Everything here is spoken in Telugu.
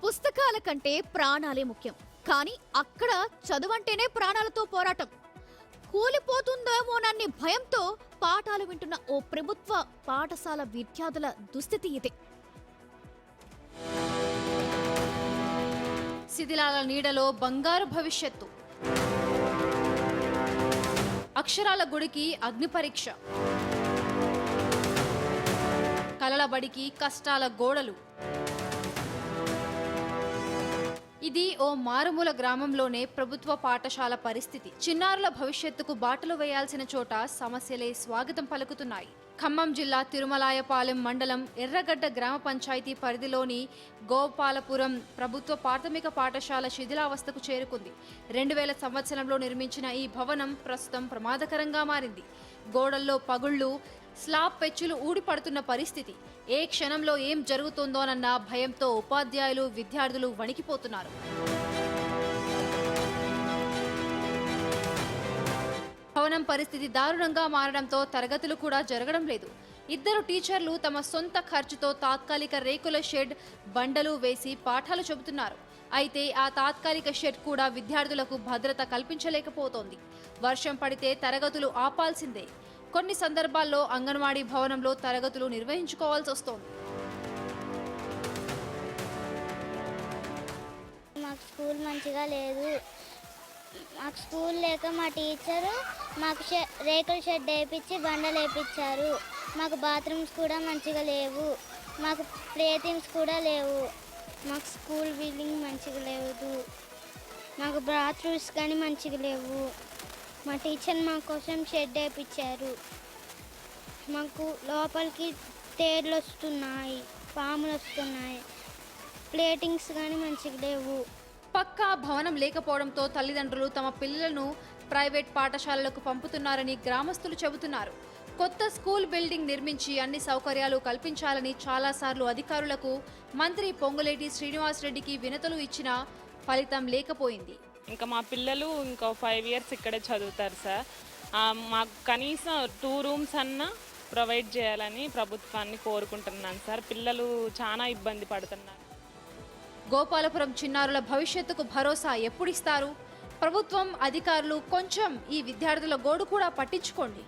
పుస్తకాల కంటే ప్రాణాలే ముఖ్యం. కానీ అక్కడ చదువంటేనే ప్రాణాలతో పోరాటం. కూలిపోతుందేమోనన్ని భయంతో పాఠాలు వింటున్న ఓ ప్రభుత్వ పాఠశాల విద్యార్థుల దుస్థితి ఇదే. శిథిలాల నీడలో బంగారు భవిష్యత్తు. అక్షరాల గుడికి అగ్ని పరీక్ష. కలల బడికి కష్టాల గోడలు. ఇది ఓ మారుమూల గ్రామంలోనే ప్రభుత్వ పాఠశాల పరిస్థితి. చిన్నారుల భవిష్యత్తుకు బాటలు వేయాల్సిన చోట సమస్యలే స్వాగతం పలుకుతున్నాయి. ఖమ్మం జిల్లా తిరుమలాయపాలెం మండలం ఎర్రగడ్డ గ్రామ పంచాయతీ పరిధిలోని గోపాలపురం ప్రభుత్వ ప్రాథమిక పాఠశాల శిథిలావస్థకు చేరుకుంది. 2000 సంవత్సరంలో నిర్మించిన ఈ భవనం ప్రస్తుతం ప్రమాదకరంగా మారింది. గోడల్లో పగుళ్లు, స్లాబ్ పెచ్చులు ఊడిపడుతున్న పరిస్థితి. ఏ క్షణంలో ఏం జరుగుతుందోనన్న భయంతో ఉపాధ్యాయులు, విద్యార్థులు వణికిపోతున్నారు. భవనం పరిస్థితి దారుణంగా మారడంతో తరగతులు కూడా జరగడం లేదు. 2 టీచర్లు తమ సొంత ఖర్చుతో తాత్కాలిక రేకుల షెడ్, బండలు వేసి పాఠాలు చెబుతున్నారు. అయితే ఆ తాత్కాలిక షెడ్ కూడా విద్యార్థులకు భద్రత కల్పించలేకపోతోంది. వర్షం పడితే తరగతులు ఆపాల్సిందే. కొన్ని సందర్భాల్లో అంగన్వాడీ భవనంలో తరగతులు నిర్వహించుకోవాల్సి వస్తోంది. మాకు స్కూల్ మంచిగా లేదు. మాకు స్కూల్ లేక మా టీచరు మాకు రేకుల షెడ్ వేయించి బండలు వేయించారు. మాకు బాత్రూమ్స్ కూడా మంచిగా లేవు. మాకు ప్లే థింగ్స్ కూడా లేవు. మాకు స్కూల్ బిల్డింగ్ మంచిగా లేదు. మాకు బాత్రూమ్స్ కానీ మంచిగా లేవు. మా టీచర్ మా కోసం షెడ్ వేయించారు. మాకు లోపలికి తేర్లు వస్తున్నాయి, పాములు వస్తున్నాయి. ప్లేటింగ్స్ కానీ మంచిగా లేవు. పక్కా భవనం లేకపోవడంతో తల్లిదండ్రులు తమ పిల్లలను ప్రైవేట్ పాఠశాలలకు పంపుతున్నారని గ్రామస్తులు చెబుతున్నారు. కొత్త స్కూల్ బిల్డింగ్ నిర్మించి అన్ని సౌకర్యాలు కల్పించాలని చాలాసార్లు అధికారులకు మంత్రి పొంగులేటి శ్రీనివాసరెడ్డికి వినతులు ఇచ్చినా ఫలితం లేకపోయింది. ఇంకా మా పిల్లలు ఇంకో 5 years ఇక్కడే చదువుతారు సార్. మాకు కనీసం 2 rooms అన్నా ప్రొవైడ్ చేయాలని ప్రభుత్వాన్ని కోరుకుంటున్నాను సార్. పిల్లలు చాలా ఇబ్బంది పడుతున్నారు. గోపాలపురం చిన్నారుల భవిష్యత్తుకు భరోసా ఎప్పుడిస్తారు? ప్రభుత్వం, అధికారులు కొంచెం ఈ విద్యార్థుల గోడు కూడా పట్టించుకోండి.